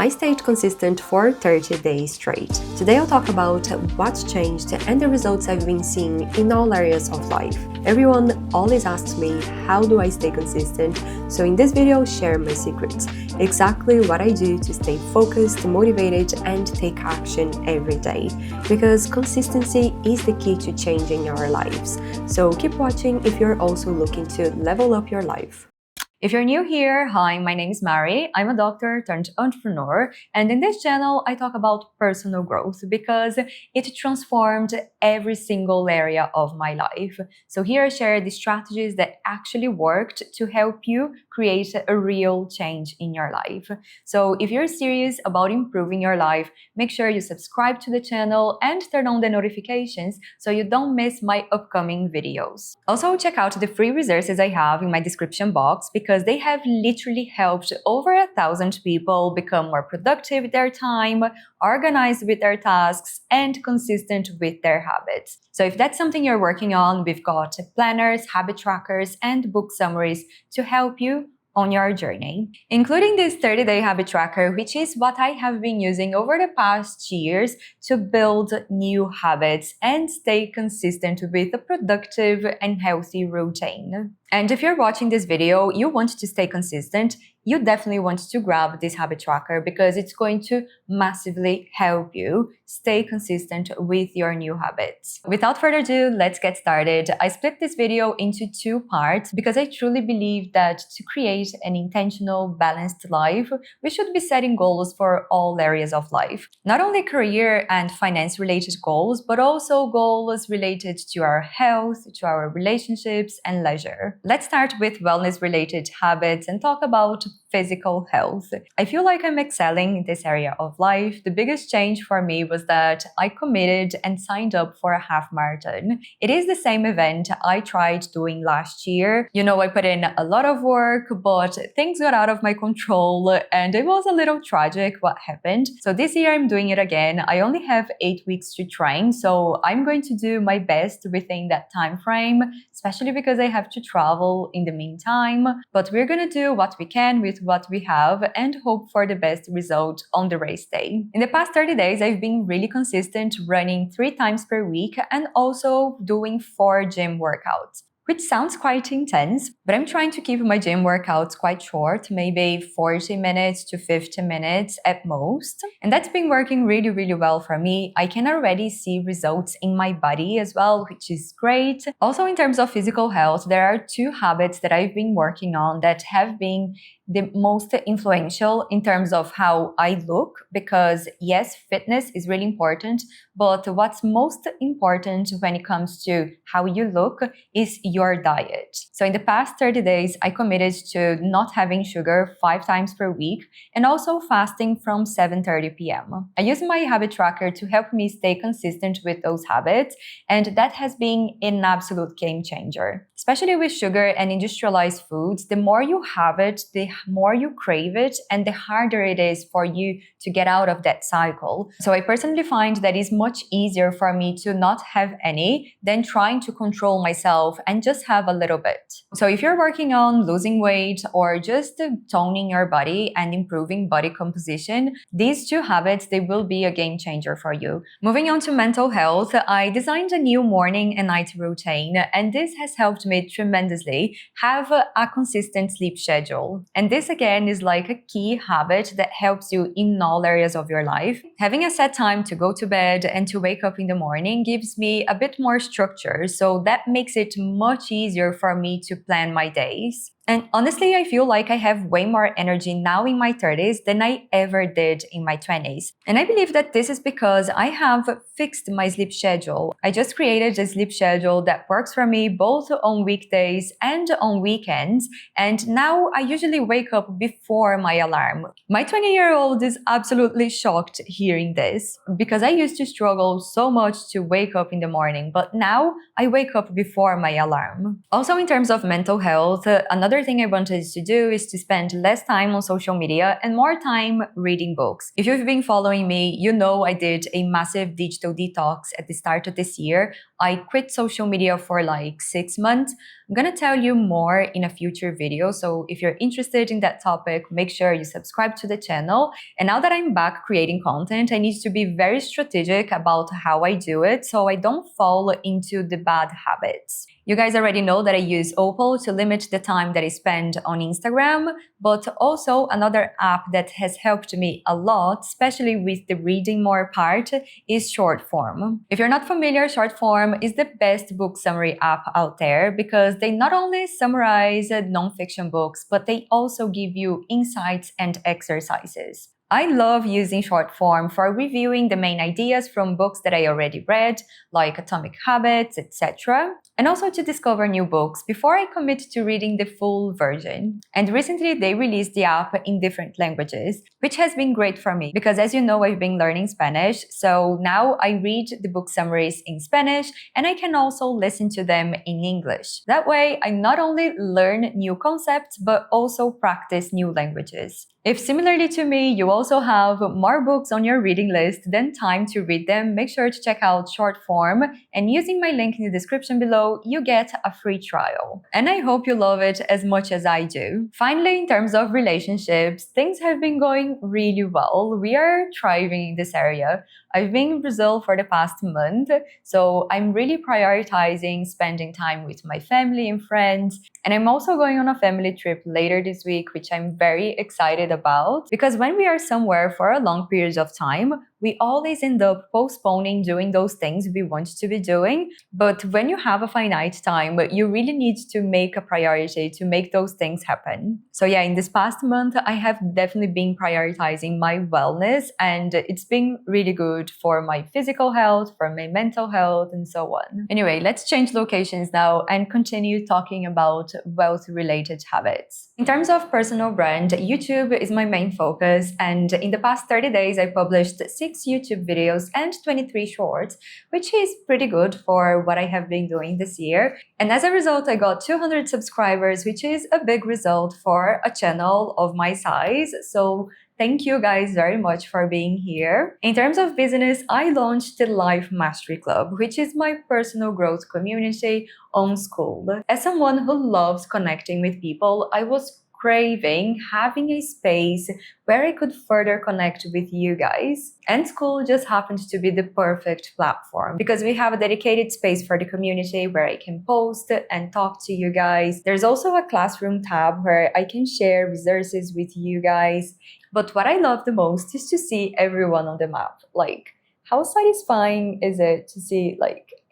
I stayed consistent for 30 days straight. Today I'll talk about what's changed and the results I've been seeing in all areas of life. Everyone always asks me, how do I stay consistent? So in this video, I'll share my secrets. Exactly what I do to stay focused, motivated, and take action every day. Because consistency is the key to changing our lives. So keep watching if you're also looking to level up your life. If you're new here, hi, my name is Mari. I'm a doctor turned entrepreneur, and in this channel, I talk about personal growth because it transformed every single area of my life. So here I share the strategies that actually worked to help you create a real change in your life. So if you're serious about improving your life, make sure you subscribe to the channel and turn on the notifications so you don't miss my upcoming videos. Also, check out the free resources I have in my description box because they have literally helped over 1,000 people become more productive with their time, organized with their tasks, and consistent with their habits. So if that's something you're working on, we've got planners, habit trackers, and book summaries to help you on your journey, including this 30-day habit tracker, which is what I have been using over the past years to build new habits and stay consistent with a productive and healthy routine. And if you're watching this video, you want to stay consistent, you definitely want to grab this habit tracker because it's going to massively help you stay consistent with your new habits. Without further ado, let's get started. I split this video into two parts because I truly believe that to create an intentional, balanced life, we should be setting goals for all areas of life. Not only career and finance-related goals, but also goals related to our health, to our relationships, and leisure. Let's start with wellness-related habits and talk about physical health. I feel like I'm excelling in this area of life. The biggest change for me was that I committed and signed up for a half marathon. It is the same event I tried doing last year. You know, I put in a lot of work, but things got out of my control and it was a little tragic what happened. So this year I'm doing it again. I only have 8 weeks to train, so I'm going to do my best within that time frame, especially because I have to travel in the meantime. But we're gonna do what we can with what we have and hope for the best result on the race day. In the past 30 days, I've been really consistent, running 3 times per week and also doing 4 gym workouts, which sounds quite intense, but I'm trying to keep my gym workouts quite short, maybe 40 minutes to 50 minutes at most. And that's been working really, really well for me. I can already see results in my body as well, which is great. Also, in terms of physical health, there are 2 habits that I've been working on that have been the most influential in terms of how I look, because yes, fitness is really important, but what's most important when it comes to how you look is your diet. So in the past 30 days, I committed to not having sugar 5 times per week and also fasting from 7:30 p.m. I use my habit tracker to help me stay consistent with those habits, and that has been an absolute game changer. Especially with sugar and industrialized foods, the more you have it, the more you crave it, and the harder it is for you to get out of that cycle. So I personally find that it's much easier for me to not have any than trying to control myself and just have a little bit. So if you're working on losing weight or just toning your body and improving body composition, these 2 habits, they will be a game changer for you. Moving on to mental health, I designed a new morning and night routine, and this has helped me tremendously have a consistent sleep schedule. And this again is like a key habit that helps you in all areas of your life. Having a set time to go to bed and to wake up in the morning gives me a bit more structure, so that makes it much easier for me to plan my days. And honestly, I feel like I have way more energy now in my 30s than I ever did in my 20s. And I believe that this is because I have fixed my sleep schedule. I just created a sleep schedule that works for me both on weekdays and on weekends. And now I usually wake up before my alarm. My 20-year-old is absolutely shocked hearing this because I used to struggle so much to wake up in the morning, but now I wake up before my alarm. Also, in terms of mental health, another another thing I wanted to do is to spend less time on social media and more time reading books. If you've been following me, you know I did a massive digital detox at the start of this year. I quit social media for like 6 months. I'm gonna tell you more in a future video, so if you're interested in that topic, make sure you subscribe to the channel. And now that I'm back creating content, I need to be very strategic about how I do it so I don't fall into the bad habits. You guys already know that I use Opal to limit the time that I spend on Instagram, but also another app that has helped me a lot, especially with the reading more part, is Shortform. If you're not familiar, Shortform is the best book summary app out there because they not only summarize nonfiction books, but they also give you insights and exercises. I love using Shortform for reviewing the main ideas from books that I already read, like Atomic Habits, etc., and also to discover new books before I commit to reading the full version. And recently they released the app in different languages, which has been great for me because, as you know, I've been learning Spanish, so now I read the book summaries in Spanish and I can also listen to them in English. That way, I not only learn new concepts, but also practice new languages. If similarly to me, you also have more books on your reading list than time to read them, make sure to check out Shortform, and using my link in the description below, you get a free trial. And I hope you love it as much as I do. Finally, in terms of relationships, things have been going really well. We are thriving in this area. I've been in Brazil for the past month, so I'm really prioritizing spending time with my family and friends. And I'm also going on a family trip later this week, which I'm very excited about, because when we are somewhere for a long period of time, we always end up postponing doing those things we want to be doing. But when you have a finite time, you really need to make a priority to make those things happen. So yeah, in this past month, I have definitely been prioritizing my wellness, and it's been really good for my physical health, for my mental health, and so on. Anyway, let's change locations now and continue talking about wealth-related habits. In terms of personal brand, YouTube is my main focus, and in the past 30 days, I published 6 YouTube videos and 23 shorts, which is pretty good for what I have been doing this year. And as a result, I got 200 subscribers, which is a big result for a channel of my size. So thank you guys very much for being here. In terms of business, I launched the Life Mastery Club, which is my personal growth community on School. As someone who loves connecting with people, I was craving having a space where I could further connect with you guys. And School just happened to be the perfect platform because we have a dedicated space for the community where I can post and talk to you guys. There's also a classroom tab where I can share resources with you guys. But what I love the most is to see everyone on the map. Like, how satisfying is it to see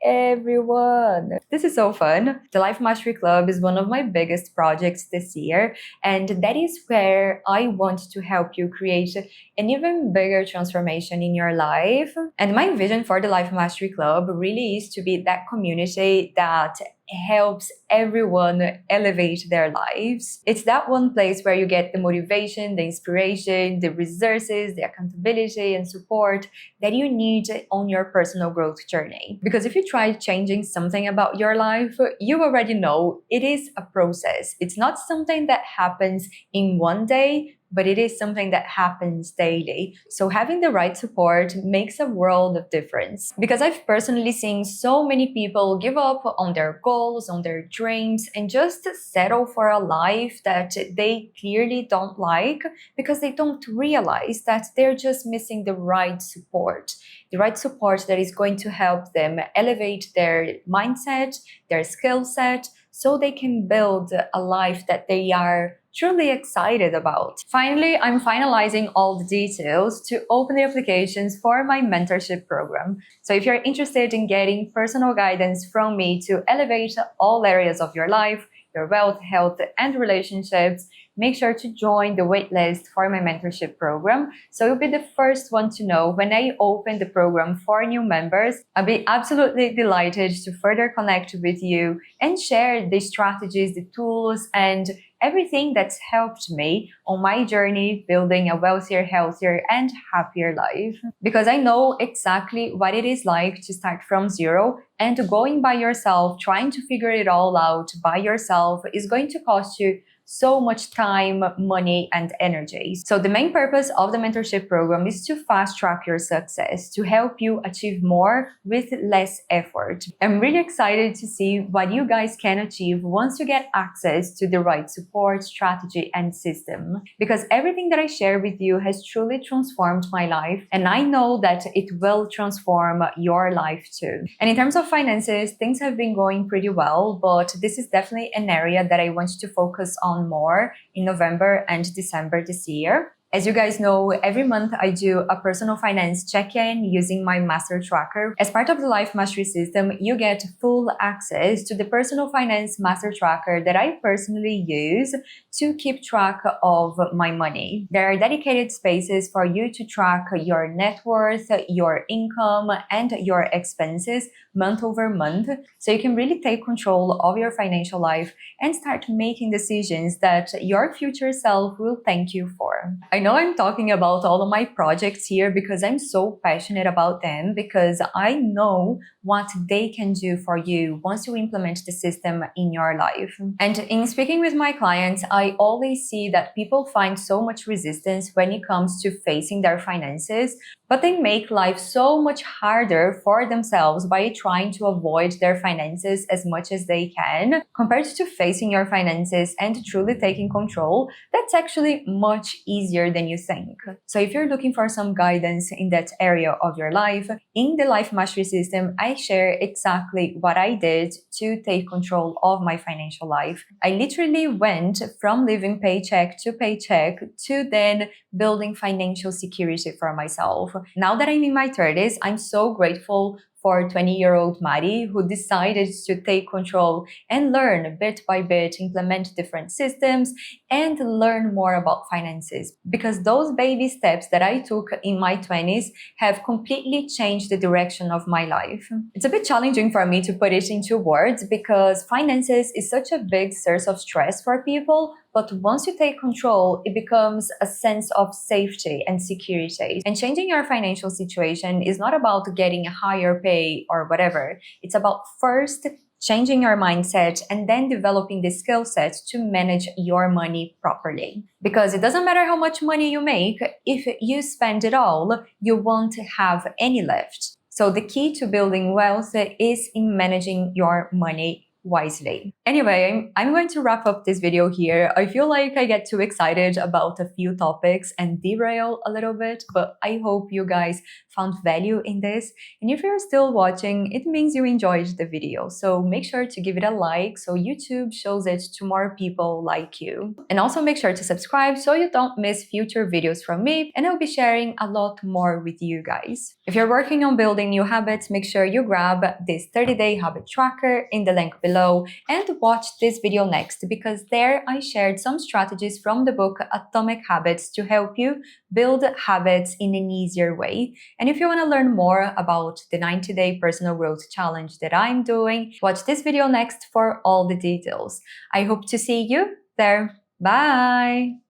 everyone? This is so fun. The Life Mastery Club is one of my biggest projects this year, and that is where I want to help you create an even bigger transformation in your life. And my vision for the Life Mastery Club really is to be that community that helps everyone elevate their lives. It's that one place where you get the motivation, the inspiration, the resources, the accountability and support that you need on your personal growth journey. Because if you try changing something about your life, you already know it is a process. It's not something that happens in one day, but it is something that happens daily. So having the right support makes a world of difference. Because I've personally seen so many people give up on their goals, on their dreams, and just settle for a life that they clearly don't like because they don't realize that they're just missing the right support. The right support that is going to help them elevate their mindset, their skill set, so they can build a life that they are truly excited about. Finally, I'm finalizing all the details to open the applications for my mentorship program. So if you're interested in getting personal guidance from me to elevate all areas of your life, your wealth, health, and relationships, make sure to join the waitlist for my mentorship program. So you'll be the first one to know when I open the program for new members. I'll be absolutely delighted to further connect with you and share the strategies, the tools, and everything that's helped me on my journey building a wealthier, healthier, and happier life. Because I know exactly what it is like to start from zero, and going by yourself, trying to figure it all out by yourself is going to cost you so much time, money, and energy. So the main purpose of the mentorship program is to fast track your success, to help you achieve more with less effort. I'm really excited to see what you guys can achieve once you get access to the right support, strategy, and system. Because everything that I share with you has truly transformed my life, and I know that it will transform your life too. And in terms of finances, things have been going pretty well, but this is definitely an area that I want to focus on more in November and December this year. As you guys know, every month I do a personal finance check-in using my master tracker. As part of the Life Mastery system, you get full access to the personal finance master tracker that I personally use to keep track of my money. There are dedicated spaces for you to track your net worth, your income, and your expenses month over month, so you can really take control of your financial life and start making decisions that your future self will thank you for. I know I'm talking about all of my projects here because I'm so passionate about them, because I know what they can do for you once you implement the system in your life. And in speaking with my clients, I always see that people find so much resistance when it comes to facing their finances, but they make life so much harder for themselves by trying to avoid their finances as much as they can. Compared to facing your finances and truly taking control, that's actually much easier than you think. So if you're looking for some guidance in that area of your life, in the Life Mastery system, I share exactly what I did to take control of my financial life. I literally went from living paycheck to paycheck to then building financial security for myself. Now that I'm in my 30s, I'm so grateful for 20-year-old Mari, who decided to take control and learn bit by bit, implement different systems, and learn more about finances. Because those baby steps that I took in my 20s have completely changed the direction of my life. It's a bit challenging for me to put it into words because finances is such a big source of stress for people, but once you take control, it becomes a sense of safety and security. And changing your financial situation is not about getting a higher pay or whatever. It's about first changing your mindset and then developing the skill set to manage your money properly. Because it doesn't matter how much money you make, if you spend it all, you won't have any left. So the key to building wealth is in managing your money wisely. Anyway, I'm going to wrap up this video here. I feel like I get too excited about a few topics and derail a little bit, but I hope you guys found value in this. And if you're still watching, it means you enjoyed the video. So make sure to give it a like so YouTube shows it to more people like you. And also make sure to subscribe so you don't miss future videos from me, and I'll be sharing a lot more with you guys. If you're working on building new habits, make sure you grab this 30-day habit tracker in the link below and watch this video next, because there I shared some strategies from the book Atomic Habits to help you build habits in an easier way. And if you want to learn more about the 90-day personal growth challenge that I'm doing, watch this video next for all the details. I hope to see you there. Bye!